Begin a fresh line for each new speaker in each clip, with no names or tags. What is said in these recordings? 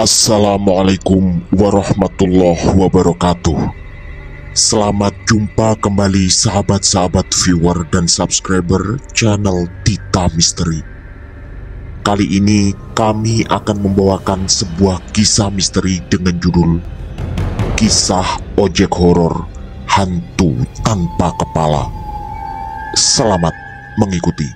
Assalamualaikum warahmatullahi wabarakatuh. Selamat jumpa kembali sahabat-sahabat viewer dan subscriber channel Tita Misteri. Kali ini kami akan membawakan sebuah kisah misteri dengan judul Kisah Ojek Horor Hantu Tanpa Kepala. Selamat mengikuti.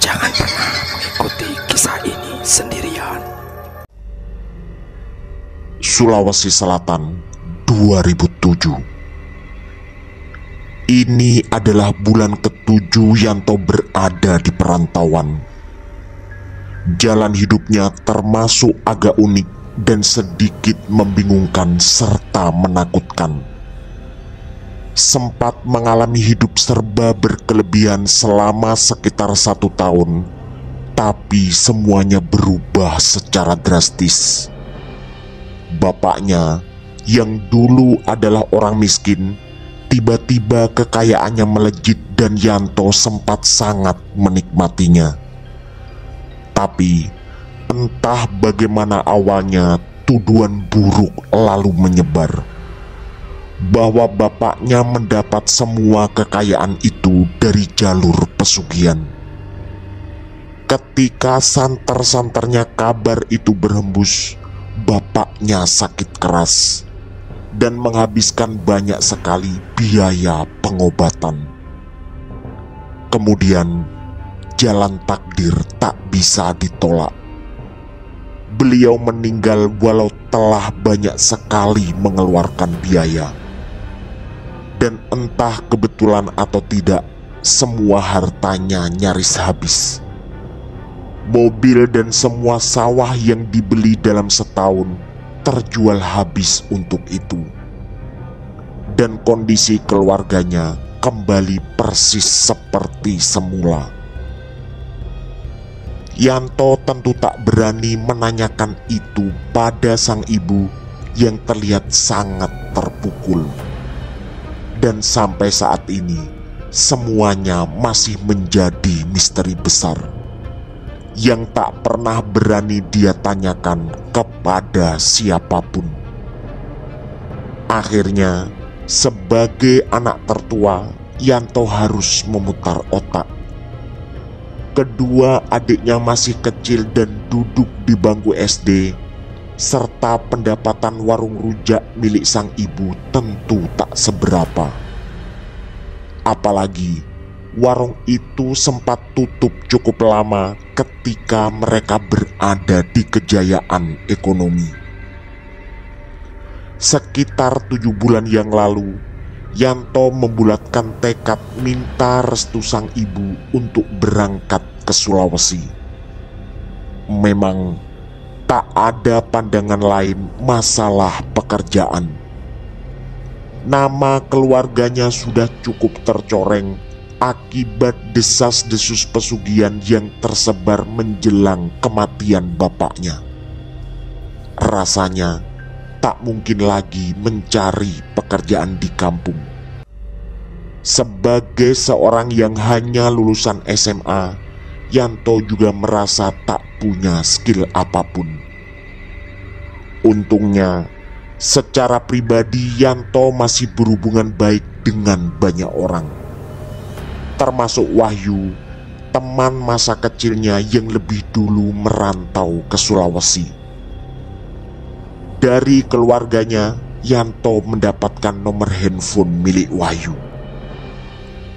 Jangan pernah mengikuti kisah ini sendirian.
Sulawesi Selatan 2007. Ini adalah bulan ke-7 Yanto berada di perantauan. Jalan hidupnya termasuk agak unik dan sedikit membingungkan serta menakutkan. Sempat mengalami hidup serba berkelebihan selama sekitar 1 tahun, tapi semuanya berubah secara drastis. Bapaknya yang dulu adalah orang miskin, tiba-tiba kekayaannya melejit dan Yanto sempat sangat menikmatinya. Tapi entah bagaimana awalnya tuduhan buruk lalu menyebar bahwa bapaknya mendapat semua kekayaan itu dari jalur pesugihan. Ketika santer-santernya kabar itu berhembus, bapaknya sakit keras dan menghabiskan banyak sekali biaya pengobatan. Kemudian jalan takdir tak bisa ditolak. Beliau meninggal walau telah banyak sekali mengeluarkan biaya. Dan entah kebetulan atau tidak, semua hartanya nyaris habis. Mobil dan semua sawah yang dibeli dalam setahun terjual habis untuk itu. Dan kondisi keluarganya kembali persis seperti semula. Yanto tentu tak berani menanyakan itu pada sang ibu yang terlihat sangat terpukul. Dan sampai saat ini, semuanya masih menjadi misteri besar yang tak pernah berani dia tanyakan kepada siapapun. Akhirnya, sebagai anak tertua, Yanto harus memutar otak. Kedua adiknya masih kecil dan duduk di bangku SD, serta pendapatan warung rujak milik sang ibu tentu tak seberapa. Apalagi warung itu sempat tutup cukup lama ketika mereka berada di kejayaan ekonomi. Sekitar 7 bulan yang lalu, Yanto membulatkan tekad minta restu sang ibu untuk berangkat ke Sulawesi. Memang tak ada pandangan lain masalah pekerjaan. Nama keluarganya sudah cukup tercoreng akibat desas-desus pesugihan yang tersebar menjelang kematian bapaknya. Rasanya tak mungkin lagi mencari pekerjaan di kampung. Sebagai seorang yang hanya lulusan SMA, Yanto juga merasa tak punya skill apapun. Untungnya, secara pribadi Yanto masih berhubungan baik dengan banyak orang, termasuk Wahyu, teman masa kecilnya yang lebih dulu merantau ke Sulawesi. Dari keluarganya, Yanto mendapatkan nomor handphone milik Wahyu.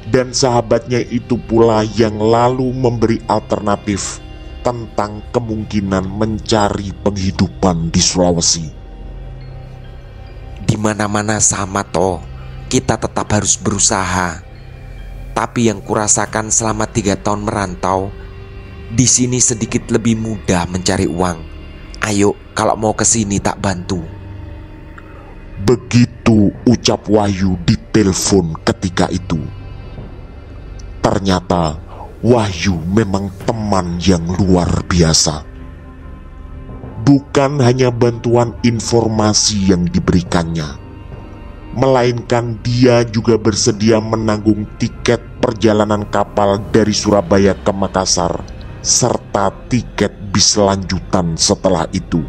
Dan sahabatnya itu pula yang lalu memberi alternatif tentang kemungkinan mencari penghidupan di Sulawesi.
Di mana-mana sama toh, kita tetap harus berusaha. Tapi yang kurasakan selama 3 tahun merantau, di sini sedikit lebih mudah mencari uang. Ayo, kalau mau ke sini tak bantu.
Begitu ucap Wahyu di telepon ketika itu. Ternyata Wahyu memang teman yang luar biasa. bukan hanya bantuan informasi yang diberikannya, melainkan dia juga bersedia menanggung tiket perjalanan kapal dari Surabaya ke Makassar serta tiket bis lanjutan setelah itu.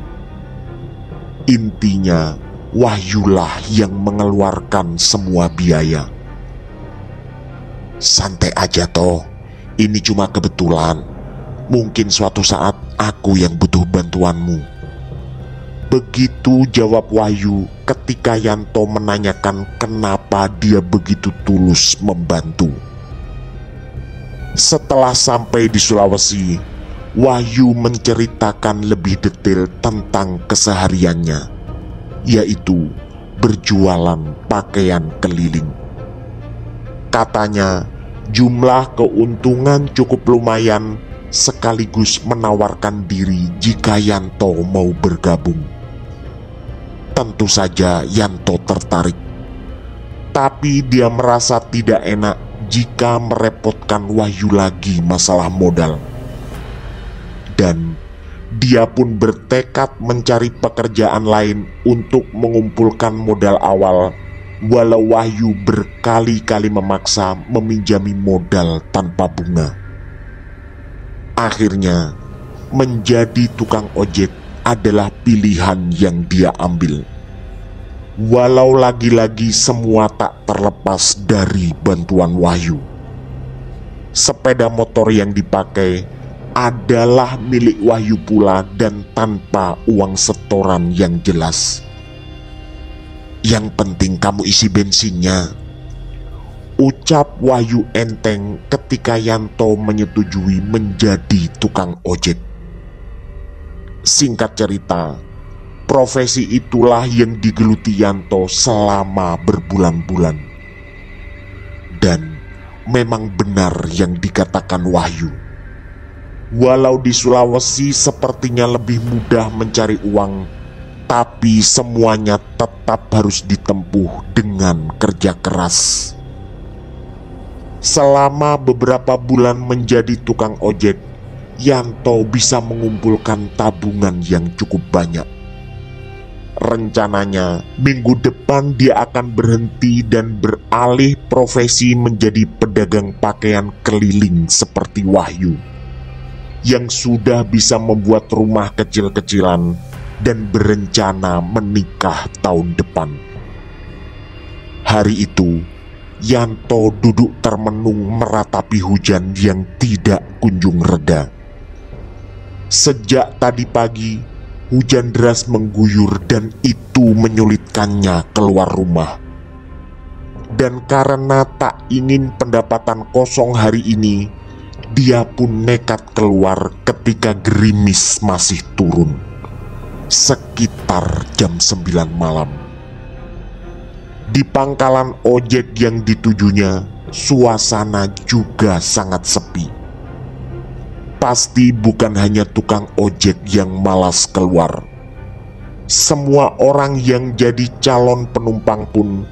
Intinya, Wahyulah yang mengeluarkan semua biaya. Santai aja toh, ini cuma kebetulan. Mungkin suatu saat aku yang butuh bantuanmu. Begitu jawab Wahyu ketika Yanto menanyakan kenapa dia begitu tulus membantu. Setelah sampai di Sulawesi, Wahyu menceritakan lebih detail tentang kesehariannya, yaitu berjualan pakaian keliling. Katanya, jumlah keuntungan cukup lumayan sekaligus menawarkan diri jika Yanto mau bergabung. Tentu saja Yanto tertarik, tapi dia merasa tidak enak jika merepotkan Wahyu lagi masalah modal. Dan dia pun bertekad mencari pekerjaan lain untuk mengumpulkan modal awal, walau Wahyu berkali-kali memaksa meminjami modal tanpa bunga. Akhirnya, menjadi tukang ojek adalah pilihan yang dia ambil. Walau lagi-lagi semua tak terlepas dari bantuan Wahyu. Sepeda motor yang dipakai adalah milik Wahyu pula dan tanpa uang setoran yang jelas. Yang penting kamu isi bensinnya, ucap Wahyu enteng ketika Yanto menyetujui menjadi tukang ojek. Singkat cerita, profesi itulah yang digeluti Yanto selama berbulan-bulan. Dan memang benar yang dikatakan Wahyu. Walau di Sulawesi sepertinya lebih mudah mencari uang, tapi semuanya tetap harus ditempuh dengan kerja keras. Selama beberapa bulan menjadi tukang ojek, Yanto bisa mengumpulkan tabungan yang cukup banyak. Rencananya, minggu depan dia akan berhenti dan beralih profesi menjadi pedagang pakaian keliling seperti Wahyu, yang sudah bisa membuat rumah kecil-kecilan dan berencana menikah tahun depan. Hari itu, Yanto duduk termenung meratapi hujan yang tidak kunjung reda. Sejak tadi pagi, hujan deras mengguyur dan itu menyulitkannya keluar rumah. Dan karena tak ingin pendapatan kosong hari ini, dia pun nekat keluar ketika gerimis masih turun, sekitar jam 9 malam. Di pangkalan ojek yang ditujunya, suasana juga sangat sepi. Pasti bukan hanya tukang ojek yang malas keluar. Semua orang yang jadi calon penumpang pun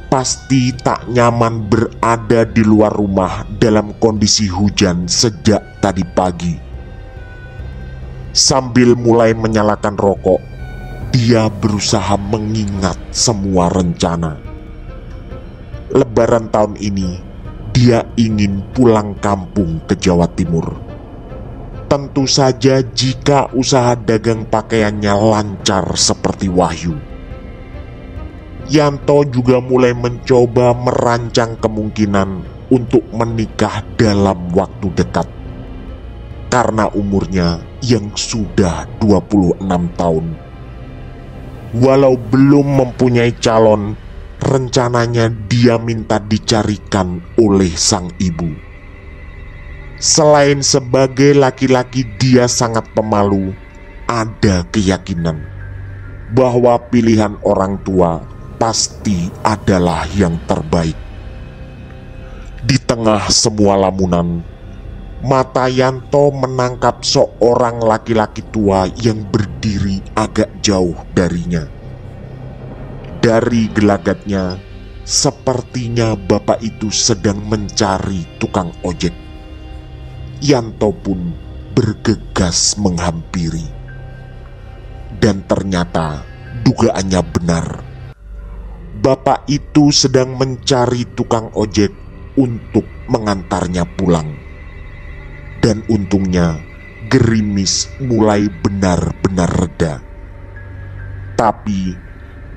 pasti tak nyaman berada di luar rumah dalam kondisi hujan sejak tadi pagi. Sambil mulai menyalakan rokok, dia berusaha mengingat semua rencana. Lebaran tahun ini, dia ingin pulang kampung ke Jawa Timur. Tentu saja jika usaha dagang pakaiannya lancar seperti Wahyu. Yanto juga mulai mencoba merancang kemungkinan untuk menikah dalam waktu dekat. Karena umurnya yang sudah 26 tahun. Walau belum mempunyai calon, rencananya dia minta dicarikan oleh sang ibu. Selain sebagai laki-laki dia sangat pemalu, ada keyakinan bahwa pilihan orang tua pasti adalah yang terbaik. Di tengah semua lamunan, mata Yanto menangkap seorang laki-laki tua yang berdiri agak jauh darinya. Dari gelagatnya, sepertinya bapak itu sedang mencari tukang ojek. Yanto pun bergegas menghampiri. Dan ternyata dugaannya benar. Bapak itu sedang mencari tukang ojek untuk mengantarnya pulang. Dan untungnya gerimis mulai benar-benar reda. Tapi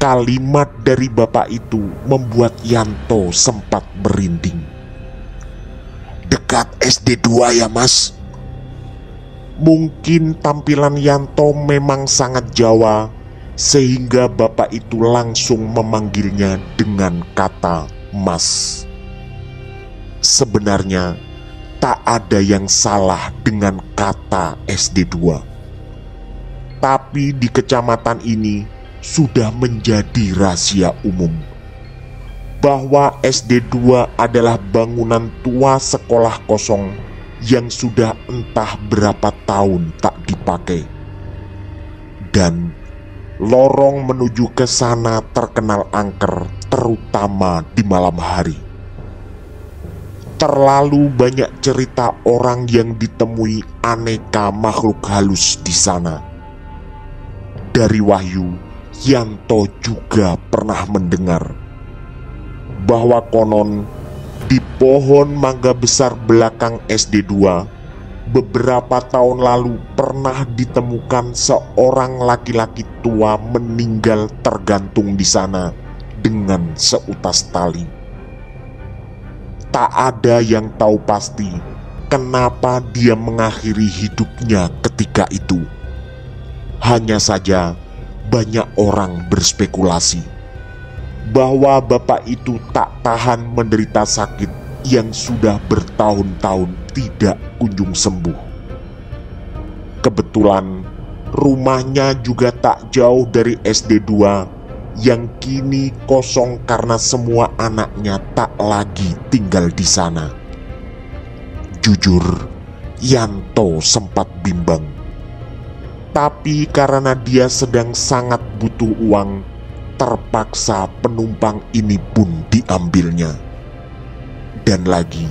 kalimat dari bapak itu membuat Yanto sempat merinding. "Dekat SD2 ya mas?" Mungkin tampilan Yanto memang sangat Jawa, sehingga bapak itu langsung memanggilnya dengan kata mas. Sebenarnya tak ada yang salah dengan kata SD2. Tapi di kecamatan ini sudah menjadi rahasia umum bahwa SD2 adalah bangunan tua sekolah kosong yang sudah entah berapa tahun tak dipakai. Dan lorong menuju ke sana terkenal angker, terutama di malam hari. Terlalu banyak cerita orang yang ditemui aneka makhluk halus di sana. Dari Wahyu, Yanto juga pernah mendengar bahwa konon di pohon mangga besar belakang SD2 beberapa tahun lalu pernah ditemukan seorang laki-laki tua meninggal tergantung di sana dengan seutas tali. Tak ada yang tahu pasti kenapa dia mengakhiri hidupnya ketika itu. Hanya saja banyak orang berspekulasi bahwa bapak itu tak tahan menderita sakit yang sudah bertahun-tahun tidak kunjung sembuh. Kebetulan rumahnya juga tak jauh dari SD2 yang kini kosong karena semua anaknya tak lagi tinggal di sana. Jujur, Yanto sempat bimbang. Tapi karena dia sedang sangat butuh uang, terpaksa penumpang ini pun diambilnya. Dan lagi,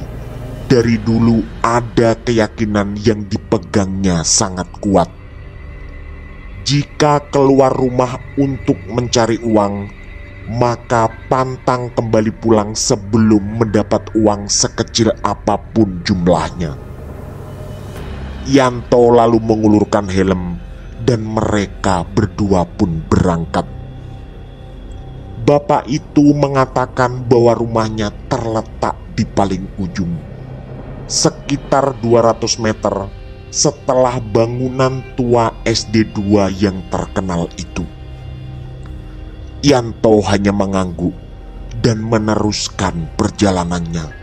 dari dulu ada keyakinan yang dipegangnya sangat kuat. Jika keluar rumah untuk mencari uang, maka pantang kembali pulang sebelum mendapat uang sekecil apapun jumlahnya. Yanto lalu mengulurkan helm dan mereka berdua pun berangkat. Bapak itu mengatakan bahwa rumahnya terletak di paling ujung, sekitar 200 meter setelah bangunan tua SD2 yang terkenal itu. Yanto hanya mengangguk dan meneruskan perjalanannya.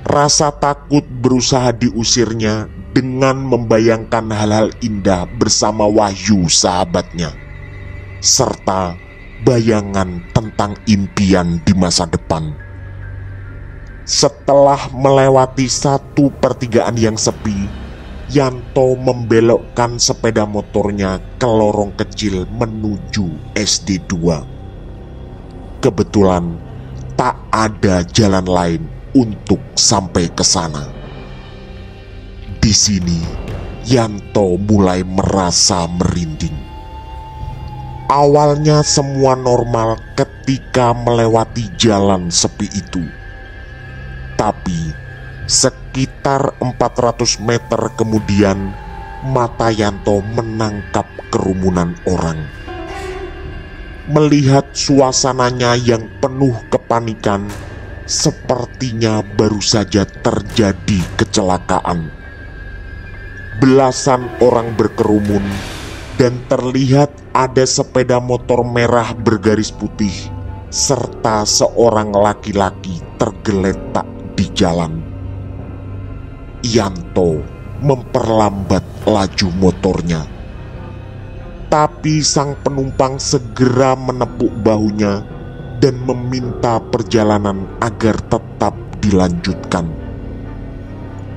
Rasa takut berusaha diusirnya dengan membayangkan hal-hal indah bersama Wahyu sahabatnya, serta bayangan tentang impian di masa depan. Setelah melewati satu pertigaan yang sepi, Yanto membelokkan sepeda motornya ke lorong kecil menuju SD2. Kebetulan tak ada jalan lain untuk sampai ke sana. Di sini Yanto mulai merasa merinding. Awalnya semua normal ketika melewati jalan sepi itu. Tapi sekitar 400 meter kemudian mata Yanto menangkap kerumunan orang. Melihat suasananya yang penuh kepanikan, sepertinya baru saja terjadi kecelakaan. Belasan orang berkerumun dan terlihat ada sepeda motor merah bergaris putih serta seorang laki-laki tergeletak di jalan. Yanto memperlambat laju motornya, tapi sang penumpang segera menepuk bahunya dan meminta perjalanan agar tetap dilanjutkan.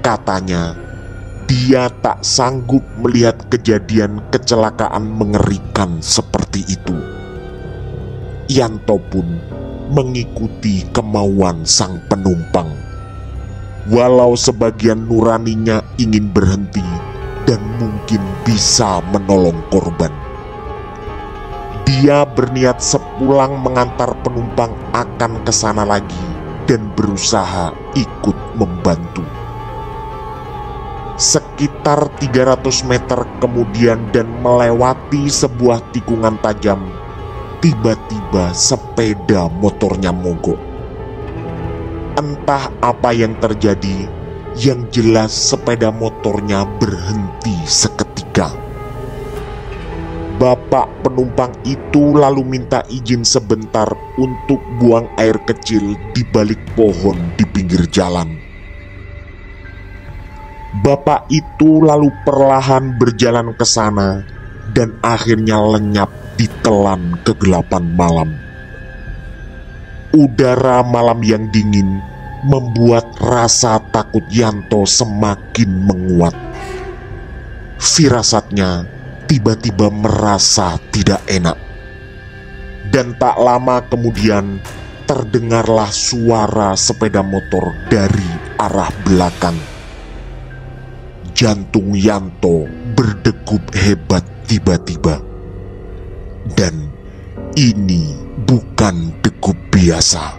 Katanya, dia tak sanggup melihat kejadian kecelakaan mengerikan seperti itu. Yanto pun mengikuti kemauan sang penumpang. Walau sebagian nuraninya ingin berhenti, dan mungkin bisa menolong korban. Dia berniat sepulang mengantar penumpang akan ke sana lagi dan berusaha ikut membantu. Sekitar 300 meter kemudian dan melewati sebuah tikungan tajam, tiba-tiba sepeda motornya mogok. Entah apa yang terjadi, yang jelas sepeda motornya berhenti seketika. Bapak penumpang itu lalu minta izin sebentar untuk buang air kecil di balik pohon di pinggir jalan. Bapak itu lalu perlahan berjalan ke sana dan akhirnya lenyap ditelan kegelapan malam. Udara malam yang dingin membuat rasa takut Yanto semakin menguat. Firasatnya tiba-tiba merasa tidak enak. Dan tak lama kemudian terdengarlah suara sepeda motor dari arah belakang. Jantung Yanto berdegup hebat tiba-tiba. Dan ini bukan degup biasa.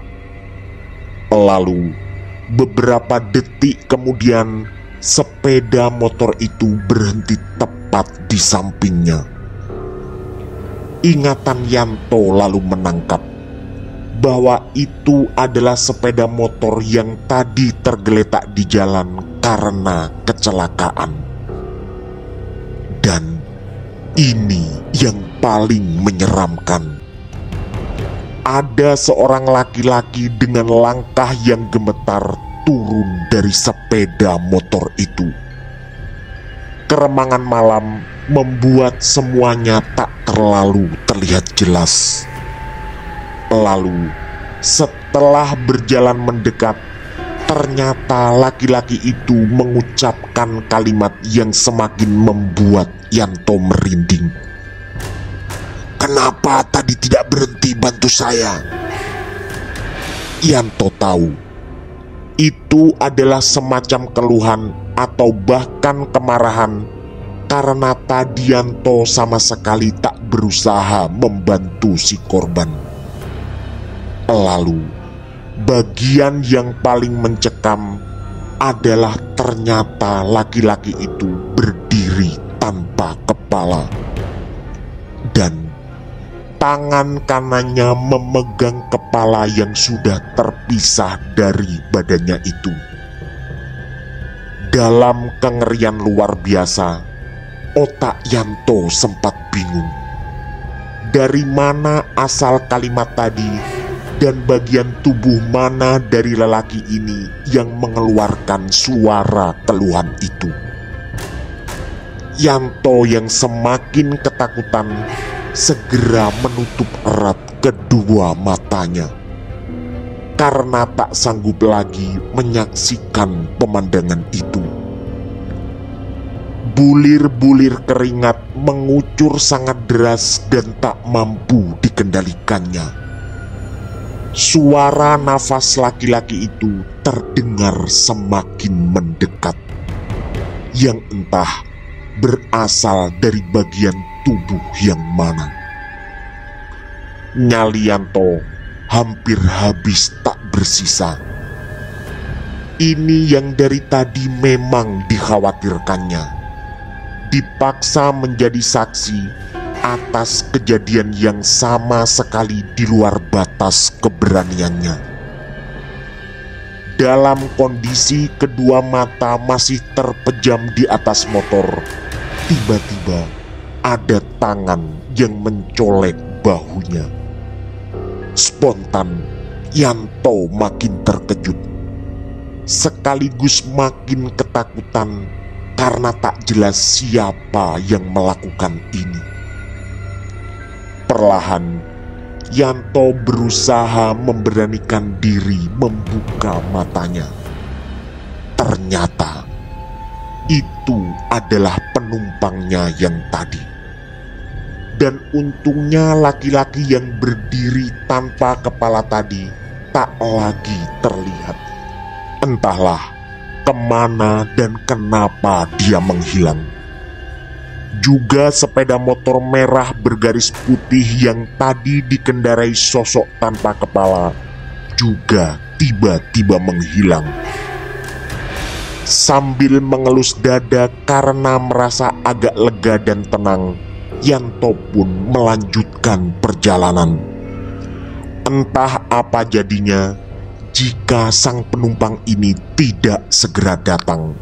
Lalu beberapa detik kemudian sepeda motor itu berhenti tepat di sampingnya. Ingatan Yanto lalu menangkap bahwa itu adalah sepeda motor yang tadi tergeletak di jalan karena kecelakaan. Dan ini yang paling menyeramkan. Ada seorang laki-laki dengan langkah yang gemetar turun dari sepeda motor itu. Keremangan malam membuat semuanya tak terlalu terlihat jelas. Lalu setelah berjalan mendekat, ternyata laki-laki itu mengucapkan kalimat yang semakin membuat Yanto merinding. "Kenapa tadi tidak berhenti bantu saya?" Yanto tahu itu adalah semacam keluhan atau bahkan kemarahan karena tadi Yanto sama sekali tak berusaha membantu si korban. Lalu bagian yang paling mencekam adalah ternyata laki-laki itu berdiri tanpa kepala. Dan tangan kanannya memegang kepala yang sudah terpisah dari badannya itu. Dalam kengerian luar biasa, otak Yanto sempat bingung. Dari mana asal kalimat tadi dan bagian tubuh mana dari lelaki ini yang mengeluarkan suara keluhan itu? Yanto yang semakin ketakutan segera menutup erat kedua matanya karena tak sanggup lagi menyaksikan pemandangan itu. Bulir-bulir keringat mengucur sangat deras dan tak mampu dikendalikannya. Suara nafas laki-laki itu terdengar semakin mendekat, yang entah berasal dari bagian tubuh yang mana. Nyali Yanto hampir habis tak bersisa. Ini yang dari tadi memang dikhawatirkannya. Dipaksa menjadi saksi atas kejadian yang sama sekali di luar batas keberaniannya. Dalam kondisi kedua mata masih terpejam di atas motor, tiba-tiba ada tangan yang mencolek bahunya. Spontan, Yanto makin terkejut, sekaligus makin ketakutan karena tak jelas siapa yang melakukan ini. Perlahan, Yanto berusaha memberanikan diri membuka matanya. Ternyata itu adalah penumpangnya yang tadi. Dan untungnya laki-laki yang berdiri tanpa kepala tadi tak lagi terlihat. Entahlah kemana dan kenapa dia menghilang. Juga sepeda motor merah bergaris putih yang tadi dikendarai sosok tanpa kepala juga tiba-tiba menghilang. Sambil mengelus dada karena merasa agak lega dan tenang, Yanto pun melanjutkan perjalanan. Entah apa jadinya jika sang penumpang ini tidak segera datang.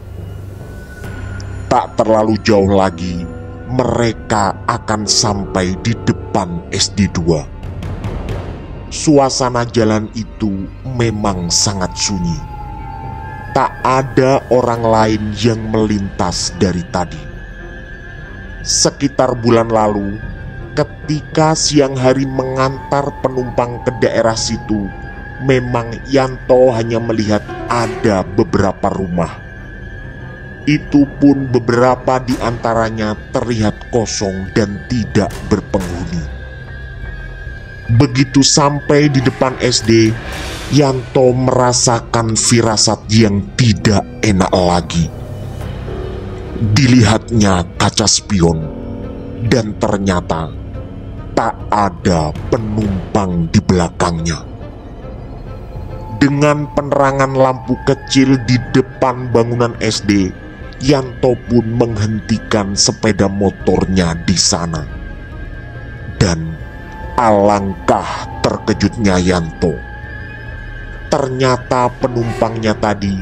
Tak terlalu jauh lagi, mereka akan sampai di depan SD2. Suasana jalan itu memang sangat sunyi. Tak ada orang lain yang melintas dari tadi. Sekitar bulan lalu, ketika siang hari mengantar penumpang ke daerah situ, memang Yanto hanya melihat ada beberapa rumah. Itu pun beberapa di antaranya terlihat kosong dan tidak berpenghuni. Begitu sampai di depan SD, Yanto merasakan firasat yang tidak enak lagi. Dilihatnya kaca spion, dan ternyata tak ada penumpang di belakangnya. Dengan penerangan lampu kecil di depan bangunan SD, Yanto pun menghentikan sepeda motornya di sana. Dan alangkah terkejutnya Yanto. Ternyata penumpangnya tadi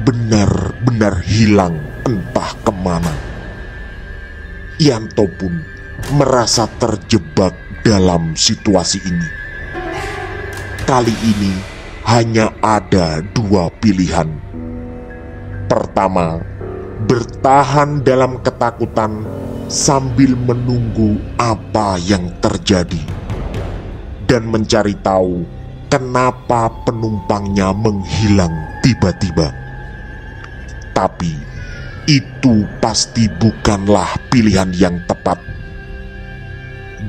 benar-benar hilang entah kemana. Yanto pun merasa terjebak dalam situasi ini. Kali ini hanya ada dua pilihan. Pertama, bertahan dalam ketakutan sambil menunggu apa yang terjadi dan mencari tahu kenapa penumpangnya menghilang tiba-tiba. Tapi itu pasti bukanlah pilihan yang tepat.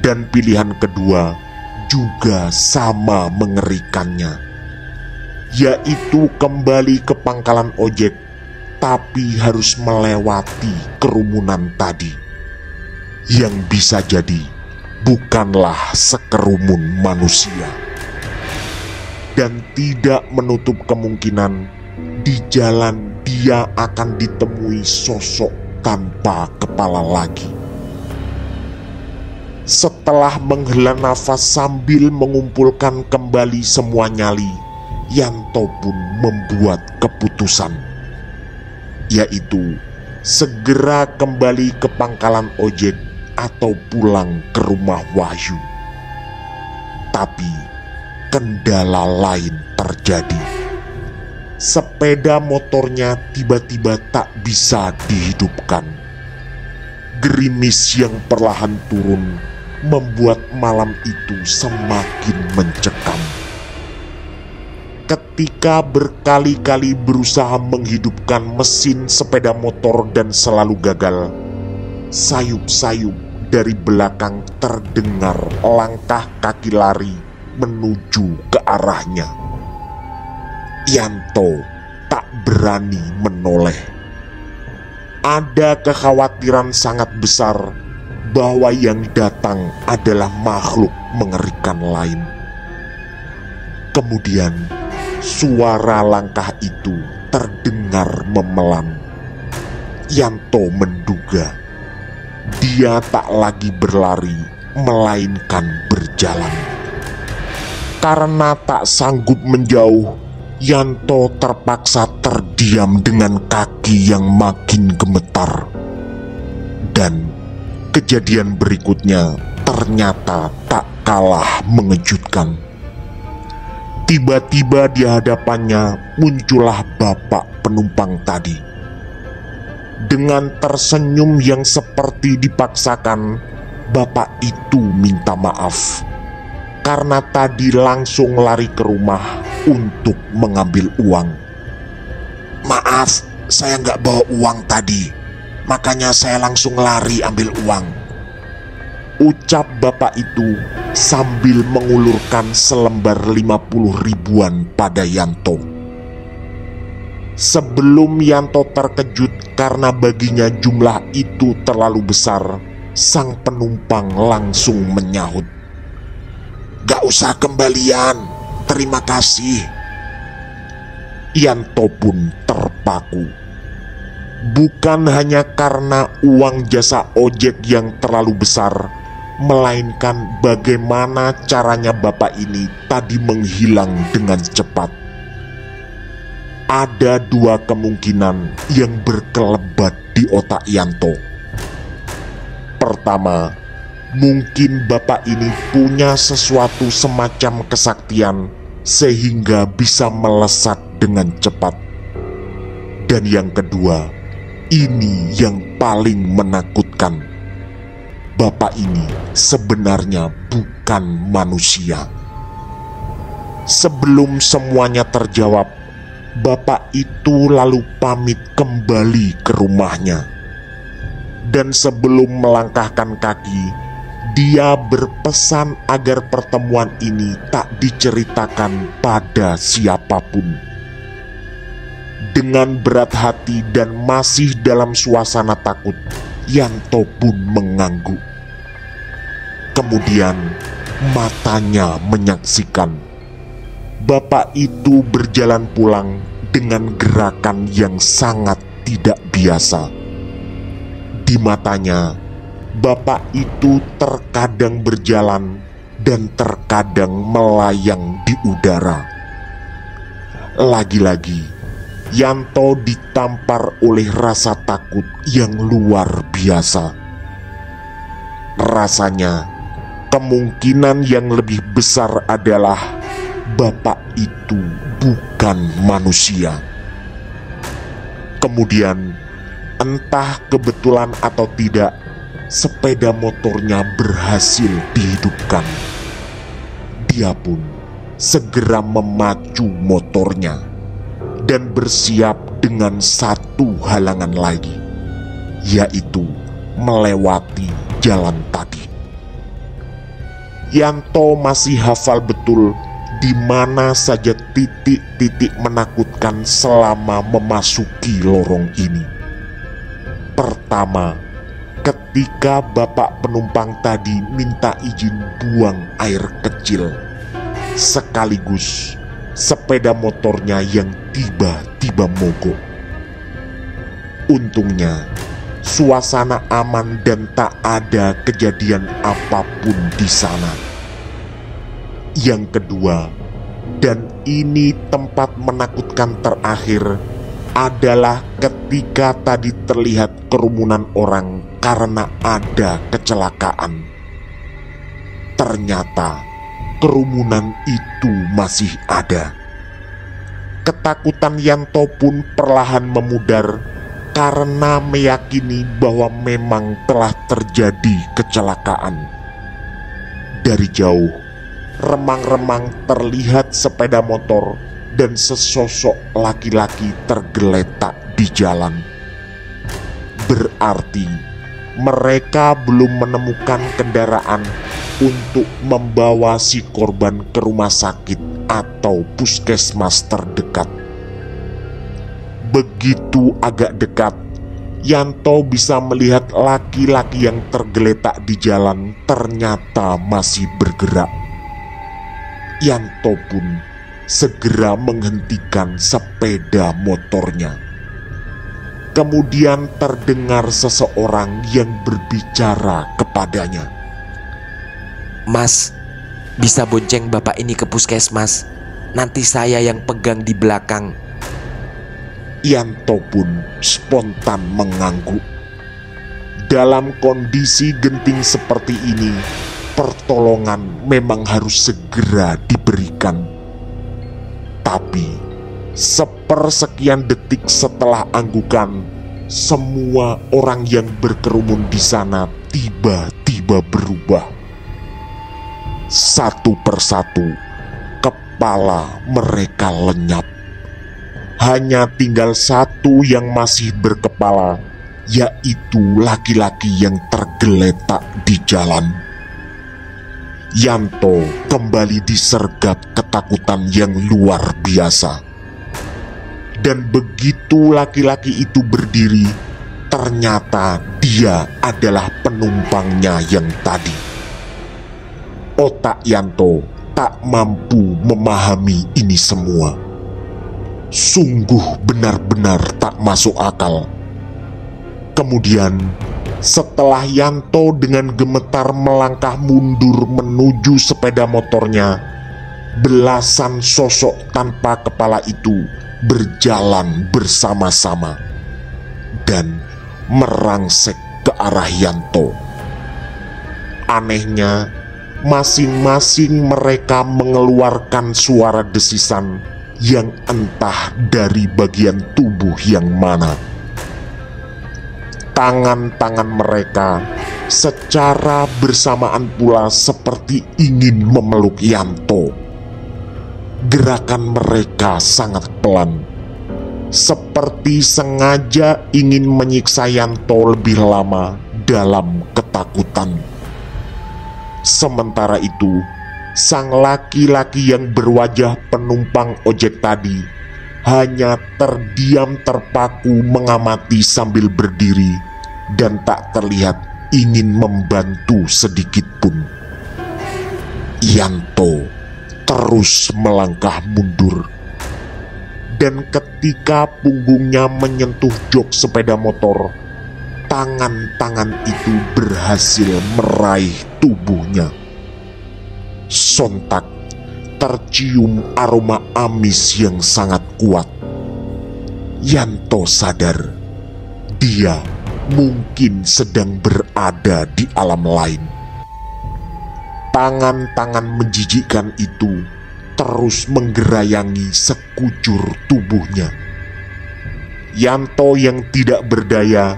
Dan pilihan kedua juga sama mengerikannya, yaitu kembali ke pangkalan ojek, tapi harus melewati kerumunan tadi, yang bisa jadi bukanlah sekerumun manusia. Dan tidak menutup kemungkinan di jalan dia akan ditemui sosok tanpa kepala lagi. Setelah menghela nafas sambil mengumpulkan kembali semua nyali, Yanto pun membuat keputusan, yaitu segera kembali ke pangkalan ojek atau pulang ke rumah Wahyu. Tapi kendala lain terjadi. Sepeda motornya tiba-tiba tak bisa dihidupkan. Gerimis yang perlahan turun membuat malam itu semakin mencekam. Ketika berkali-kali berusaha menghidupkan mesin sepeda motor dan selalu gagal, sayup-sayup dari belakang terdengar langkah kaki lari menuju ke arahnya. Yanto tak berani menoleh. Ada kekhawatiran sangat besar bahwa yang datang adalah makhluk mengerikan lain. Kemudian suara langkah itu terdengar memelan. Yanto menduga dia tak lagi berlari, melainkan berjalan. Karena tak sanggup menjauh, Yanto terpaksa terdiam dengan kaki yang makin gemetar. Dan kejadian berikutnya ternyata tak kalah mengejutkan. Tiba-tiba di hadapannya muncullah bapak penumpang tadi. Dengan tersenyum yang seperti dipaksakan, bapak itu minta maaf karena tadi langsung lari ke rumah untuk mengambil uang. "Maaf, saya nggak bawa uang tadi, makanya saya langsung lari ambil uang," ucap bapak itu sambil mengulurkan selembar 50 ribuan pada Yanto. Sebelum Yanto terkejut karena baginya jumlah itu terlalu besar, sang penumpang langsung menyahut, "Gak usah kembalian, terima kasih." Yanto pun terpaku. Bukan hanya karena uang jasa ojek yang terlalu besar, melainkan bagaimana caranya bapak ini tadi menghilang dengan cepat. Ada dua kemungkinan yang berkelebat di otak Yanto. Pertama, mungkin bapak ini punya sesuatu semacam kesaktian sehingga bisa melesat dengan cepat. Dan yang kedua, ini yang paling menakutkan. Bapak ini sebenarnya bukan manusia. Sebelum semuanya terjawab, bapak itu lalu pamit kembali ke rumahnya. Dan sebelum melangkahkan kaki, dia berpesan agar pertemuan ini tak diceritakan pada siapapun. Dengan berat hati dan masih dalam suasana takut, Yanto pun mengangguk. Kemudian matanya menyaksikan bapak itu berjalan pulang dengan gerakan yang sangat tidak biasa. Di matanya, bapak itu terkadang berjalan dan terkadang melayang di udara. Lagi-lagi, Yanto ditampar oleh rasa takut yang luar biasa. Rasanya, kemungkinan yang lebih besar adalah bapak itu bukan manusia. Kemudian, entah kebetulan atau tidak, sepeda motornya berhasil dihidupkan. Dia pun segera memacu motornya dan bersiap dengan satu halangan lagi, yaitu melewati jalan tadi. Yanto masih hafal betul di mana saja titik-titik menakutkan selama memasuki lorong ini. Pertama, ketika bapak penumpang tadi minta izin buang air kecil, sekaligus sepeda motornya yang tiba-tiba mogok. Untungnya, suasana aman dan tak ada kejadian apapun di sana. Yang kedua, dan ini tempat menakutkan terakhir, adalah ketika tadi terlihat kerumunan orang karena ada kecelakaan. Ternyata kerumunan itu masih ada. Ketakutan Yanto pun perlahan memudar karena meyakini bahwa memang telah terjadi kecelakaan. Dari jauh, remang-remang terlihat sepeda motor dan sesosok laki-laki tergeletak di jalan. Berarti mereka belum menemukan kendaraan untuk membawa si korban ke rumah sakit atau puskesmas terdekat. Begitu agak dekat, Yanto bisa melihat laki-laki yang tergeletak di jalan ternyata masih bergerak. Yanto pun segera menghentikan sepeda motornya. Kemudian terdengar seseorang yang berbicara kepadanya.
"Mas, bisa bonceng bapak ini ke puskesmas. Nanti saya yang pegang di belakang."
Yanto pun spontan mengangguk. Dalam kondisi genting seperti ini, pertolongan memang harus segera diberikan. Tapi sepersekian detik setelah anggukan, semua orang yang berkerumun di sana tiba-tiba berubah. Satu persatu, kepala mereka lenyap. Hanya tinggal satu yang masih berkepala, yaitu laki-laki yang tergeletak di jalan. Yanto kembali disergap ketakutan yang luar biasa. Dan begitu laki-laki itu berdiri, ternyata dia adalah penumpangnya yang tadi. Otak Yanto tak mampu memahami ini semua. Sungguh benar-benar tak masuk akal. Kemudian, setelah Yanto dengan gemetar melangkah mundur menuju sepeda motornya, belasan sosok tanpa kepala itu berjalan bersama-sama dan merangsek ke arah Yanto. Anehnya, masing-masing mereka mengeluarkan suara desisan yang entah dari bagian tubuh yang mana. Tangan-tangan mereka secara bersamaan pula seperti ingin memeluk Yanto. Gerakan mereka sangat pelan, seperti sengaja ingin menyiksa Yanto lebih lama dalam ketakutan. Sementara itu, sang laki-laki yang berwajah penumpang ojek tadi hanya terdiam terpaku mengamati sambil berdiri dan tak terlihat ingin membantu sedikit pun. Yanto terus melangkah mundur, dan ketika punggungnya menyentuh jok sepeda motor, tangan-tangan itu berhasil meraih tubuhnya. Sontak tercium aroma amis yang sangat kuat. Yanto sadar dia mungkin sedang berada di alam lain. Tangan-tangan menjijikkan itu terus menggerayangi sekujur tubuhnya. Yanto yang tidak berdaya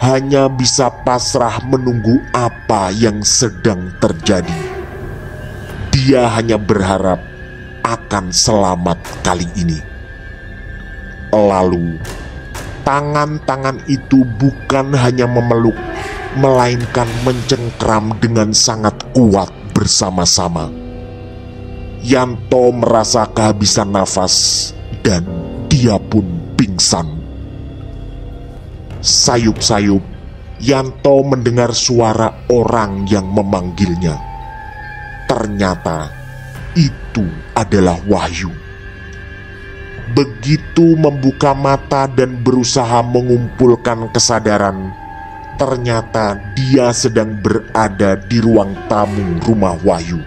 hanya bisa pasrah menunggu apa yang sedang terjadi. Dia hanya berharap akan selamat kali ini. Lalu, tangan-tangan itu bukan hanya memeluk, melainkan mencengkram dengan sangat kuat bersama-sama. Yanto merasa kehabisan nafas dan dia pun pingsan. Sayup-sayup, Yanto mendengar suara orang yang memanggilnya. Ternyata itu adalah Wahyu. Begitu membuka mata dan berusaha mengumpulkan kesadaran, ternyata dia sedang berada di ruang tamu rumah Wahyu.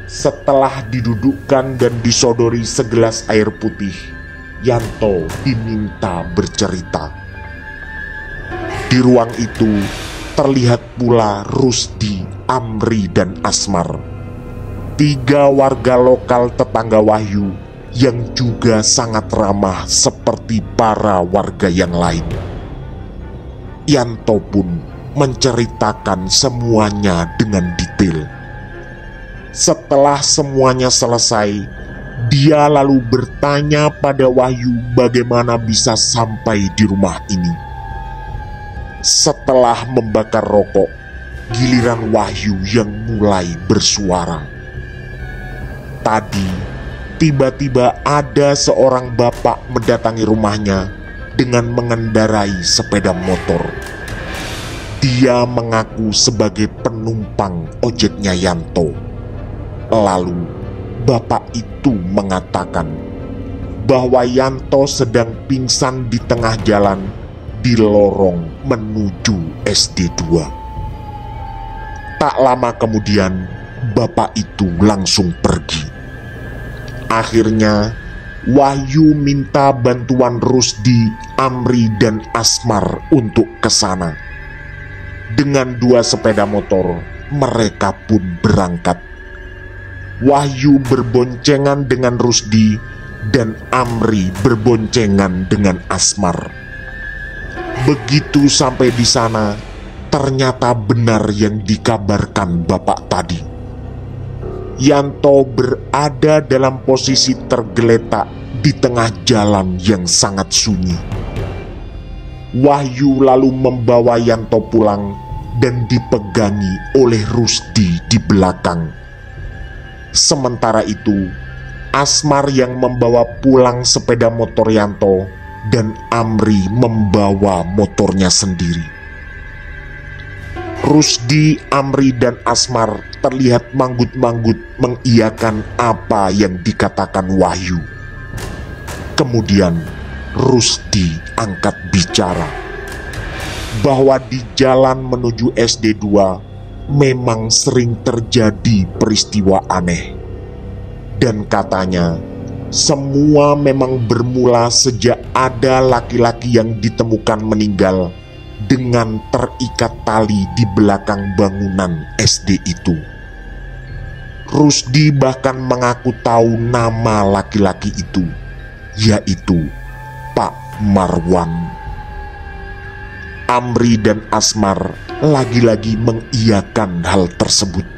Setelah didudukkan dan disodori segelas air putih, Yanto diminta bercerita. Di ruang itu terlihat pula Rusdi, Amri, dan Asmar, 3 warga lokal tetangga Wahyu yang juga sangat ramah seperti para warga yang lain. Yanto pun menceritakan semuanya dengan detail. Setelah semuanya selesai, dia lalu bertanya pada Wahyu bagaimana bisa sampai di rumah ini. Setelah membakar rokok, giliran Wahyu yang mulai bersuara. Tadi, tiba-tiba ada seorang bapak mendatangi rumahnya dengan mengendarai sepeda motor. Dia mengaku sebagai penumpang ojeknya Yanto. Lalu, bapak itu mengatakan bahwa Yanto sedang pingsan di tengah jalan di lorong menuju SD2. Tak lama kemudian, bapak itu langsung pergi. Akhirnya, Wahyu minta bantuan Rusdi, Amri, dan Asmar untuk ke sana. Dengan 2 sepeda motor, mereka pun berangkat. Wahyu berboncengan dengan Rusdi dan Amri berboncengan dengan Asmar. Begitu sampai di sana, ternyata benar yang dikabarkan bapak tadi. Yanto berada dalam posisi tergeletak di tengah jalan yang sangat sunyi. Wahyu lalu membawa Yanto pulang dan dipegangi oleh Rusdi di belakang. Sementara itu, Asmar yang membawa pulang sepeda motor Yanto, dan Amri membawa motornya sendiri. Rusdi, Amri, dan Asmar terlihat manggut-manggut mengiyakan apa yang dikatakan Wahyu. Kemudian Rusdi angkat bicara bahwa di jalan menuju SD 2 memang sering terjadi peristiwa aneh. Dan katanya, semua memang bermula sejak ada laki-laki yang ditemukan meninggal dengan terikat tali di belakang bangunan SD itu. Rusdi bahkan mengaku tahu nama laki-laki itu, yaitu Pak Marwan. Amri dan Asmar lagi-lagi mengiyakan hal tersebut.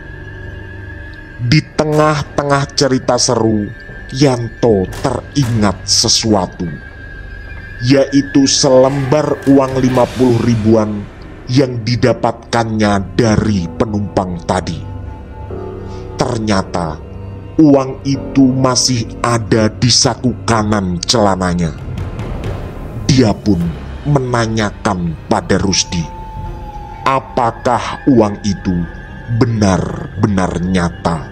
Di tengah-tengah cerita seru, Yanto teringat sesuatu, yaitu selembar uang 50 ribuan yang didapatkannya dari penumpang tadi. Ternyata uang itu masih ada di saku kanan celananya. Dia pun menanyakan pada Rusdi, apakah uang itu benar-benar nyata.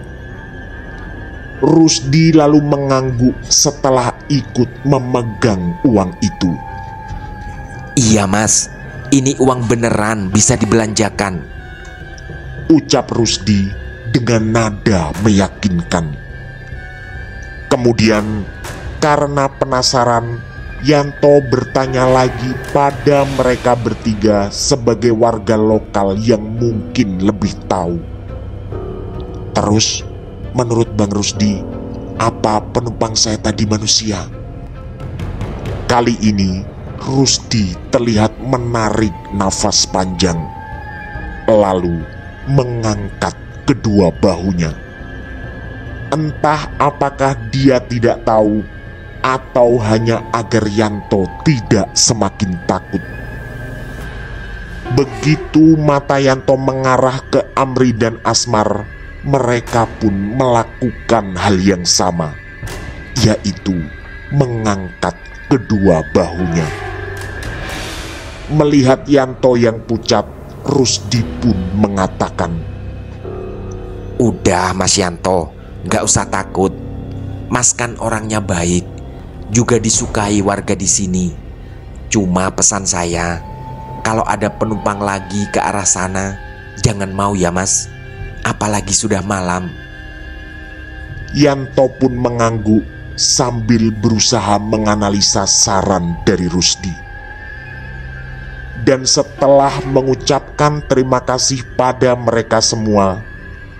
Rusdi lalu mengangguk setelah ikut memegang uang itu.
"Iya mas, ini uang beneran bisa dibelanjakan,"
ucap Rusdi dengan nada meyakinkan. Kemudian karena penasaran, Yanto bertanya lagi pada mereka bertiga sebagai warga lokal yang mungkin lebih tahu. "Terus, menurut Bang Rusdi, apa penumpang saya tadi manusia?" Kali ini Rusdi terlihat menarik nafas panjang, lalu mengangkat kedua bahunya. Entah apakah dia tidak tahu atau hanya agar Yanto tidak semakin takut. Begitu mata Yanto mengarah ke Amri dan Asmar, mereka pun melakukan hal yang sama, yaitu mengangkat kedua bahunya. Melihat Yanto yang pucat, Rusdi pun mengatakan,
"Udah Mas Yanto, gak usah takut. Mas kan orangnya baik, juga disukai warga di sini. Cuma pesan saya, kalau ada penumpang lagi ke arah sana, jangan mau ya mas, apalagi sudah malam."
Yanto pun mengangguk sambil berusaha menganalisa saran dari Rusdi. Dan setelah mengucapkan terima kasih pada mereka semua,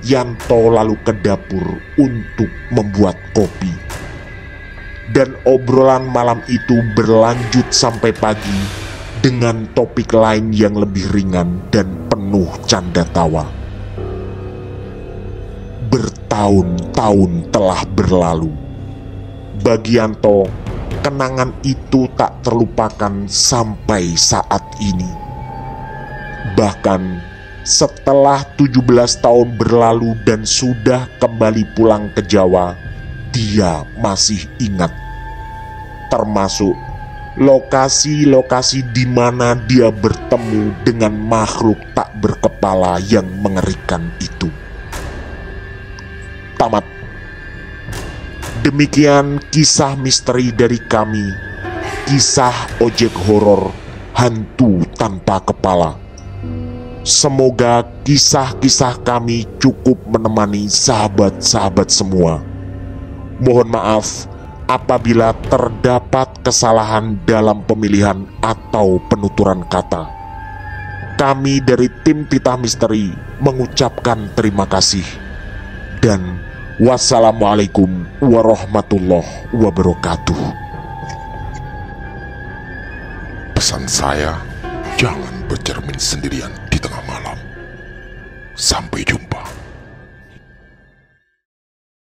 Yanto lalu ke dapur untuk membuat kopi. Dan obrolan malam itu berlanjut sampai pagi dengan topik lain yang lebih ringan dan penuh canda tawa. Bertahun-tahun telah berlalu. Bagi Yanto, kenangan itu tak terlupakan sampai saat ini. Bahkan setelah 17 tahun berlalu dan sudah kembali pulang ke Jawa, dia masih ingat, termasuk lokasi-lokasi di mana dia bertemu dengan makhluk tak berkepala yang mengerikan itu. Tamat. Demikian kisah misteri dari kami, kisah ojek horor hantu tanpa kepala. Semoga kisah-kisah kami cukup menemani sahabat-sahabat semua. Mohon maaf apabila terdapat kesalahan dalam pemilihan atau penuturan kata. Kami dari tim Titah Misteri mengucapkan terima kasih. Dan wassalamualaikum warahmatullahi wabarakatuh.
Pesan saya, jangan bercermin sendirian di tengah malam. Sampai jumpa.